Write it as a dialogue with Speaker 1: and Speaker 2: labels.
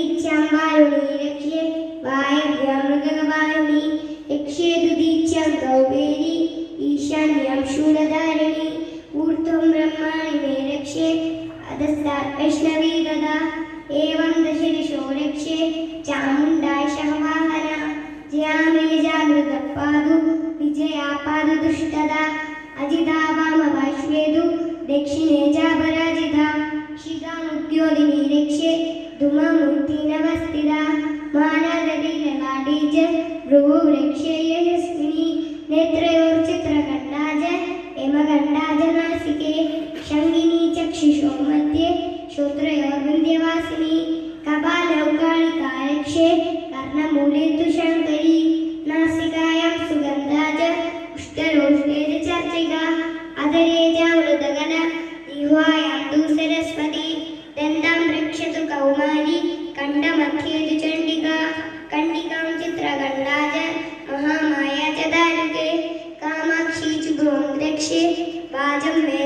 Speaker 1: ദീച്ചാം വാരുണി രക്ഷ്യേ വായവ്യാമൃഗവാരുണി രക്ഷ്യേതു ദീച്ചാം ഗൗവേരി ഈശാന്യാം ശൂലധാരിണി ഊർധ്വം Brahmani may രക്ഷ്യേ അധസ്ഥാത് വൈഷ്ണവീ തഥാ ഏവം ദശദിശോ രക്ഷ്യേ ചാമുണ്ഡായ ശഹവാഹന Jaya may ജാഗൃത പാദു Vijaya പാദു ദുഷ്ടത അജിതാ വാമപാർശ്വേതു ദക്ഷിണേ ജാപരാജിത ശിഖാമുദ്യോതിനി രക്ഷ്യേ ധുമമൂർത്തിനവസ്ഥിത മാനാദതിലകാടീ ച ഭ്രുവോ രക്ഷ്യേ യശസ്വിനി നേത്രയോർ ചിത്രകണ്ഠാ ച യമകണ്ഠാ ച നാസികേ ശംഖിനി ചക്ഷുഷോ മധ്യേ ശ്രോത്രയോർ വിന്ധ്യവാസിനി കപാലൗ കാളികാ രക്ഷ്യേ കർണമൂലേ തു ശങ്കരി നാസികായാം സുഗന്ധാ ച ഉഷ്ടരോഷ്ഠേ ച ചർച്ചിക അധരേ ചാമൃതഗന ജിഹ്വായാം തു സരസ്വതി ദന്താം രക്ഷതു കൗമാരി കണ്ഠമധ്യേ തു ചണ്ഡിക കണ്ഡികാം ചിത്രകണ്ഠാ ച മഹാമായ ച ദാരുകേ കാമാക്ഷി ച ഭ്രുവം രക്ഷ്യേ വാചം മേ